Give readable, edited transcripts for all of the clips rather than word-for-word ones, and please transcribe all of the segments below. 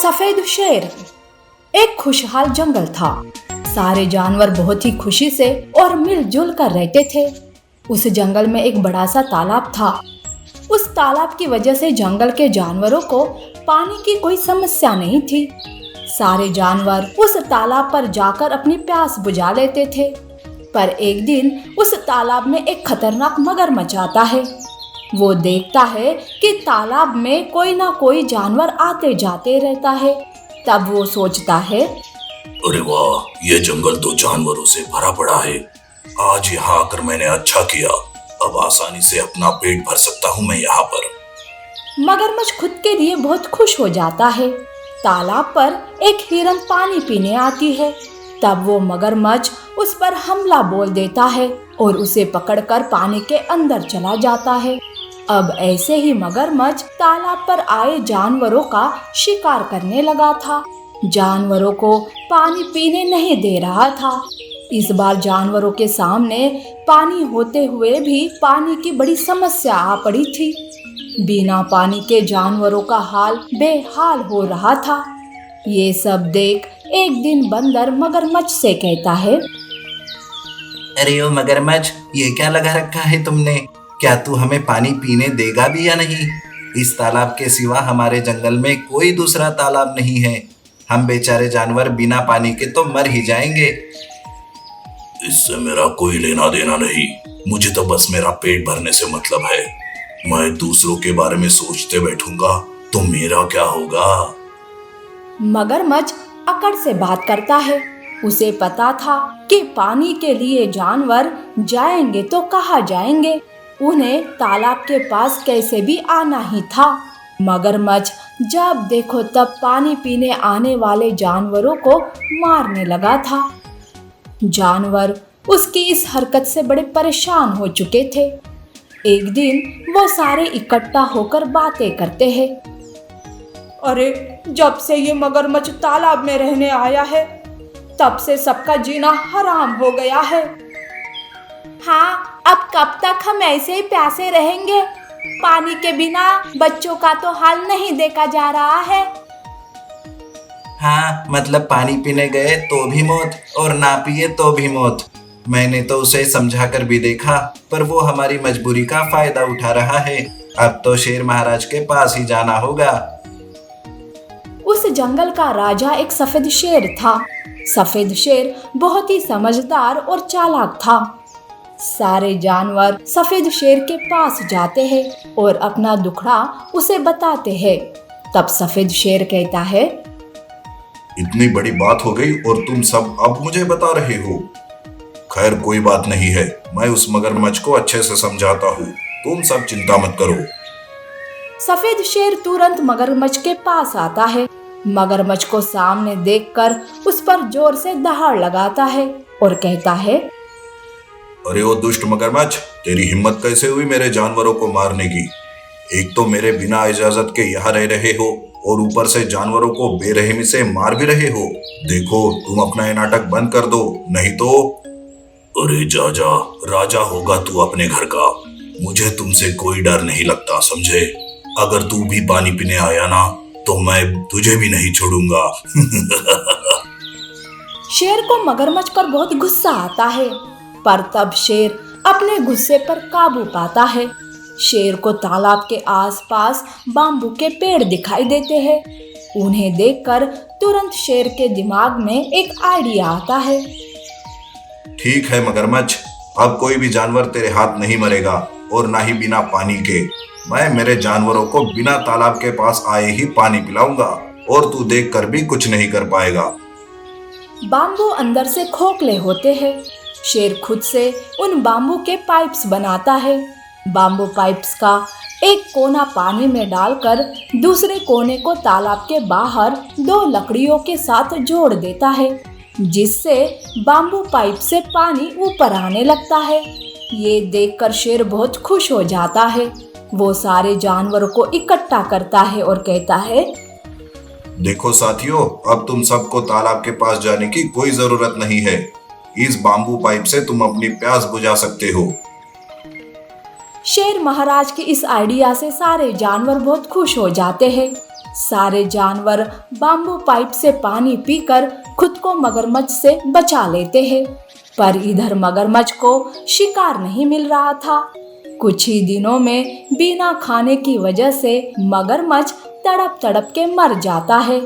सफेद शेर। एक खुशहाल जंगल था। सारे जानवर बहुत ही खुशी से और मिलजुल कर रहते थे। उस जंगल में एक बड़ा सा तालाब था। उस तालाब की वजह से जंगल के जानवरों को पानी की कोई समस्या नहीं थी। सारे जानवर उस तालाब पर जाकर अपनी प्यास बुझा लेते थे। पर एक दिन उस तालाब में एक खतरनाक मगरमच्छ आता है। वो देखता है कि तालाब में कोई ना कोई जानवर आते जाते रहता है। तब वो सोचता है, अरे वाह, ये जंगल तो जानवरों से भरा पड़ा है। आज यहाँ आकर मैंने अच्छा किया। अब आसानी से अपना पेट भर सकता हूँ मैं यहाँ पर। मगरमच्छ खुद के लिए बहुत खुश हो जाता है। तालाब पर एक हिरन पानी पीने आती है। तब वो मगरमच्छ उस पर हमला बोल देता है और उसे पकड़कर पानी के अंदर चला जाता है। अब ऐसे ही मगरमच्छ तालाब पर आए जानवरों का शिकार करने लगा था। जानवरों को पानी पीने नहीं दे रहा था। इस बार जानवरों के सामने पानी होते हुए भी पानी की बड़ी समस्या आ पड़ी थी। बिना पानी के जानवरों का हाल बेहाल हो रहा था। ये सब देख एक दिन बंदर मगरमच्छ से कहता है, अरे ओ मगरमच्छ, ये क्या लगा रखा है तुमने? क्या तू हमें पानी पीने देगा भी या नहीं? इस तालाब के सिवा हमारे जंगल में कोई दूसरा तालाब नहीं है। हम बेचारे जानवर बिना पानी के तो मर ही जाएंगे। इससे मेरा कोई लेना देना नहीं। मुझे तो बस मेरा पेट भरने से मतलब है। मैं दूसरों के बारे में सोचते बैठूंगा तो मेरा क्या होगा। मगरमच्छ अकड़ से बात करता है। उसे पता था कि पानी के लिए जानवर जाएंगे तो कहाँ जाएंगे। उन्हें तालाब के पास कैसे भी आना ही था। मगरमच्छ जब देखो तब पानी पीने आने वाले जानवरों को मारने लगा था। जानवर उसकी इस हरकत से बड़े परेशान हो चुके थे। एक दिन वो सारे इकट्ठा होकर बातें करते हैं। अरे, जब से ये मगरमच्छ तालाब में रहने आया है तब से सबका जीना हराम हो गया है। हाँ, अब कब तक हम ऐसे ही प्यासे रहेंगे? पानी के बिना बच्चों का तो हाल नहीं देखा जा रहा है। हाँ, मतलब पानी पीने गए तो भी मौत और ना पिए तो भी मौत। मैंने तो उसे समझा कर भी देखा, पर वो हमारी मजबूरी का फायदा उठा रहा है। अब तो शेर महाराज के पास ही जाना होगा। उस जंगल का राजा एक सफेद शेर था। सफेद शेर बहुत ही समझदार और चालाक था। सारे जानवर सफेद शेर के पास जाते हैं और अपना दुखड़ा उसे बताते हैं। तब सफेद शेर कहता है, इतनी बड़ी बात हो गई और तुम सब अब मुझे बता रहे हो। खैर, कोई बात नहीं है। मैं उस मगरमच्छ को अच्छे से समझाता हूँ। तुम सब चिंता मत करो। सफेद शेर तुरंत मगरमच्छ के पास आता है। मगरमच्छ को सामने देखकर उस पर जोर से दहाड़ लगाता है और कहता है, अरे ओ दुष्ट मगरमच्छ, तेरी हिम्मत कैसे हुई मेरे जानवरों को मारने की? एक तो मेरे बिना इजाजत के यहाँ रह रहे हो और ऊपर से जानवरों को बेरहमी से मार भी रहे हो। देखो, तुम अपना ये नाटक बंद कर दो, नहीं तो। अरे जा जा, राजा होगा तू अपने घर का। मुझे तुमसे कोई डर नहीं लगता, समझे? अगर तू भी पानी पीने आया ना तो मैं तुझे भी नहीं छोड़ूंगा। शेर को मगरमच्छ पर बहुत गुस्सा आता है, पर तब शेर अपने गुस्से पर काबू पाता है। शेर को तालाब के आसपास बाम्बू के पेड़ दिखाई देते हैं। उन्हें देखकर तुरंत शेर के दिमाग में एक आइडिया आता है। ठीक है मगरमच्छ, अब कोई भी जानवर तेरे हाथ नहीं मरेगा और ना ही बिना पानी के। मैं मेरे जानवरों को बिना तालाब के पास आए ही पानी पिलाऊंगा और तू देख कर भी कुछ नहीं कर पाएगा। बाम्बू अंदर से खोखले होते हैं। शेर खुद से उन बाम्बू के पाइप्स बनाता है। बाम्बू पाइप्स का एक कोना पानी में डालकर दूसरे कोने को तालाब के बाहर दो लकड़ियों के साथ जोड़ देता है, जिससे बाम्बू पाइप से पानी ऊपर आने लगता है। ये देखकर शेर बहुत खुश हो जाता है। वो सारे जानवरों को इकट्ठा करता है और कहता है, देखो साथियों, अब तुम सबको तालाब के पास जाने की कोई जरूरत नहीं है। इस बाम्बू पाइप से तुम अपनी प्यास बुझा सकते हो। शेर महाराज की इस आइडिया से सारे जानवर बहुत खुश हो जाते हैं। सारे जानवर बाम्बू पाइप से पानी पीकर खुद को मगरमच्छ से बचा लेते हैं। पर इधर मगरमच्छ को शिकार नहीं मिल रहा था। कुछ ही दिनों में बिना खाने की वजह से मगरमच्छ तड़प तड़प के मर जाता है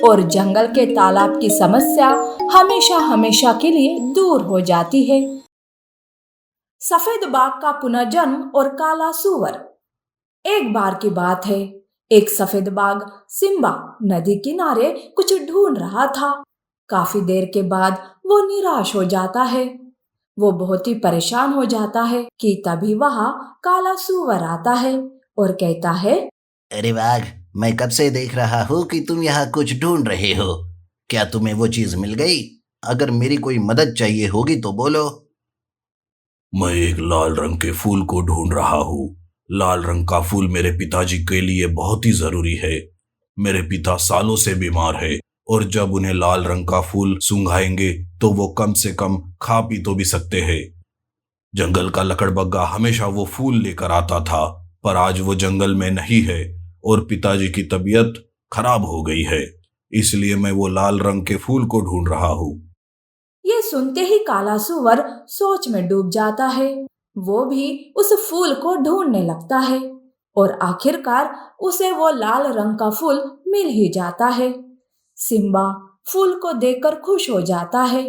और जंगल के तालाब की समस्या हमेशा हमेशा के लिए दूर हो जाती है। सफेद बाघ का पुनर्जन्म और काला सूअर। एक बार की बात है, एक सफेद बाघ सिम्बा नदी किनारे कुछ ढूंढ रहा था। काफी देर के बाद वो निराश हो जाता है। वो बहुत ही परेशान हो जाता है कि तभी वहाँ काला सूअर आता है और कहता है, अरे बाघ, मैं कब से देख रहा हूँ कि तुम यहाँ कुछ ढूंढ रहे हो। क्या तुम्हें वो चीज मिल गई? अगर मेरी कोई मदद चाहिए होगी तो बोलो। मैं एक लाल रंग के फूल को ढूंढ रहा हूँ। लाल रंग का फूल मेरे पिताजी के लिए बहुत ही जरूरी है। मेरे पिता सालों से बीमार है और जब उन्हें लाल रंग का फूल सूंघाएंगे तो वो कम से कम खा पी तो भी सकते हैं। जंगल का लकड़बग्गा हमेशा वो फूल लेकर आता था, पर आज वो जंगल में नहीं है और पिताजी की तबीयत खराब हो गई है, इसलिए मैं वो लाल रंग के फूल को ढूंढ रहा हूँ। ये सुनते ही काला सूअर सोच में डूब जाता है। वो भी उस फूल को ढूंढने लगता है और आखिरकार उसे वो लाल रंग का फूल मिल ही जाता है। सिम्बा फूल को देखकर खुश हो जाता है,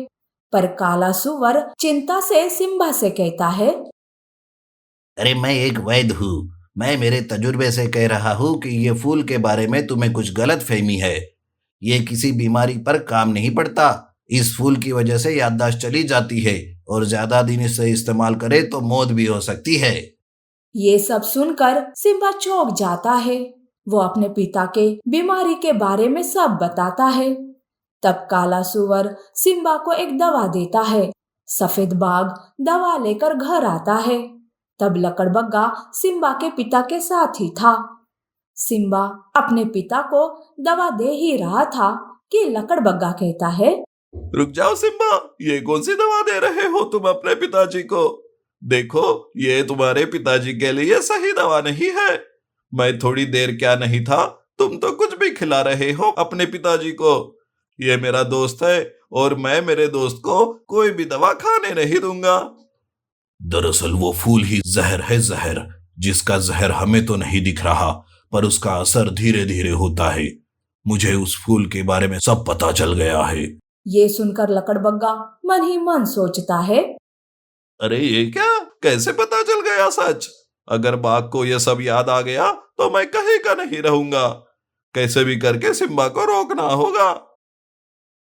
पर काला सूअर चिंता से सिम्बा से कहता है, अरे मैं एक वैद्य हूँ। मैं मेरे तजुर्बे से कह रहा हूँ कि ये फूल के बारे में तुम्हें कुछ गलत फहमी है। ये किसी बीमारी पर काम नहीं पड़ता। इस फूल की वजह से याददाश्त चली जाती है और ज्यादा दिन इसे इस्तेमाल करे तो मौत भी हो सकती है। ये सब सुनकर सिम्बा चौंक जाता है। वो अपने पिता के बीमारी के बारे में सब बताता है। तब काला सूअर सिम्बा को एक दवा देता है। सफेद बाघ दवा लेकर घर आता है। तब लकड़बग्गा सिम्बा के पिता के साथ ही था। सिम्बा अपने पिता को दवा दे ही रहा था कि लकड़बग्गा कहता है, रुक जाओ सिम्बा, ये कौन सी दवा दे रहे हो तुम अपने पिताजी को? देखो, ये तुम्हारे पिताजी के लिए सही दवा नहीं है। मैं थोड़ी देर क्या नहीं था, तुम तो कुछ भी खिला रहे हो अपने पिताजी को। ये मेरा दोस्त है और मैं मेरे दोस्त को कोई भी दवा खाने नहीं दूंगा। दरअसल वो फूल ही जहर है, जहर, जिसका जहर हमें तो नहीं दिख रहा, पर उसका असर धीरे धीरे होता है। मुझे उस फूल के बारे में सब पता चल गया है। ये सुनकर लकड़बग्गा मन ही मन सोचता है, अरे ये क्या, कैसे पता चल गया सच? अगर बाघ को यह सब याद आ गया तो मैं कहीं का नहीं रहूंगा। कैसे भी करके सिम्बा को रोकना होगा।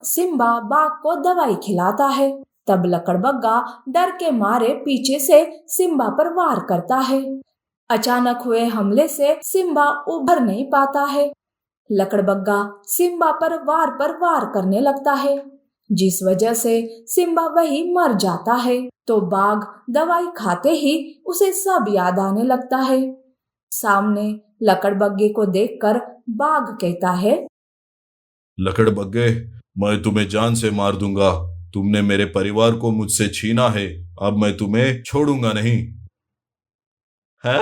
सिम्बा बाघ को दवाई खिलाता है। तब लकड़बग्गा डर के मारे पीछे से सिम्बा पर वार करता है। अचानक हुए हमले से सिम्बा उभर नहीं पाता है। लकड़बग्गा सिम्बा पर वार करने लगता है, जिस वजह से सिम्बा वही मर जाता है। तो बाघ दवाई खाते ही उसे सब याद आने लगता है। सामने लकड़बग्गे को देखकर बाघ कहता है, लकड़बग्गे, मैं तुम्हें जान से मार दूंगा। तुमने मेरे परिवार को मुझसे छीना है, अब मैं तुम्हें छोड़ूंगा नहीं। है,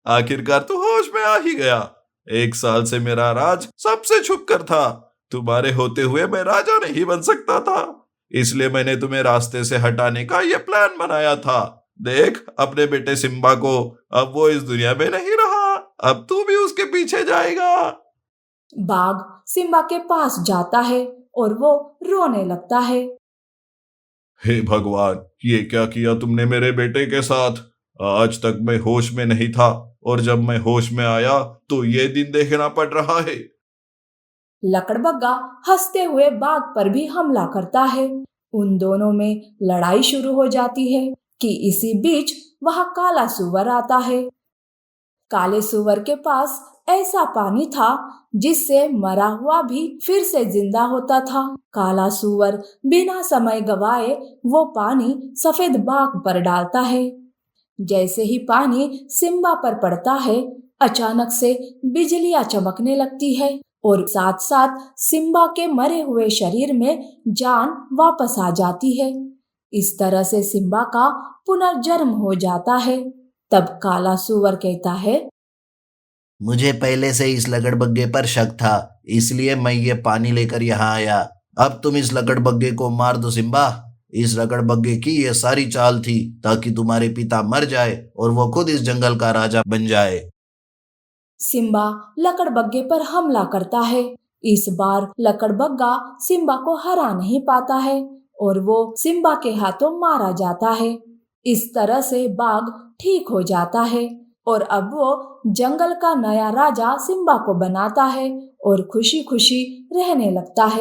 आखिरकार तू होश में आ ही गया। 1 साल से मेरा राज सबसे छुप कर था। तुम्हारे होते हुए मैं राजा नहीं बन सकता था, इसलिए मैंने तुम्हें रास्ते से हटाने का यह प्लान बनाया था। देख अपने बेटे सिम्बा को, अब वो इस दुनिया में नहीं रहा, अब तू भी उसके पीछे जाएगा। बाघ सिम्बा के पास जाता है और वो रोने लगता है। हे भगवान, ये क्या किया तुमने मेरे बेटे के साथ? आज तक मैं होश में नहीं था और जब मैं होश में आया तो ये दिन देखना पड़ रहा है। लकड़बग्गा हंसते हुए बाघ पर भी हमला करता है। उन दोनों में लड़ाई शुरू हो जाती है कि इसी बीच वहां काला सूअर आता है। काले सूअर के पास ऐसा पानी था जिससे मरा हुआ भी फिर से जिंदा होता था। काला सूअर बिना समय गवाए वो पानी सफेद बाघ पर डालता है। जैसे ही पानी सिम्बा पर पड़ता है, अचानक से बिजलियां चमकने लगती है और साथ साथ सिम्बा के मरे हुए शरीर में जान वापस आ जाती है। इस तरह से सिम्बा का पुनर्जन्म हो जाता है। तब काला सुअर कहता है, मुझे पहले से इस लकड़बग्गे पर शक था, इसलिए मैं ये पानी लेकर यहाँ आया। अब तुम इस लकड़बग्गे को मार दो सिम्बा। इस लकड़बग्गे की ये सारी चाल थी ताकि तुम्हारे पिता मर जाए और वो खुद इस जंगल का राजा बन जाए। सिम्बा लकड़बग्गे पर हमला करता है। इस बार लकड़बग्गा सिम्बा को हरा नहीं पाता है और वो सिम्बा के हाथों मारा जाता है। इस तरह से बाघ ठीक हो जाता है और अब वो जंगल का नया राजा सिम्बा को बनाता है और खुशी खुशी रहने लगता है।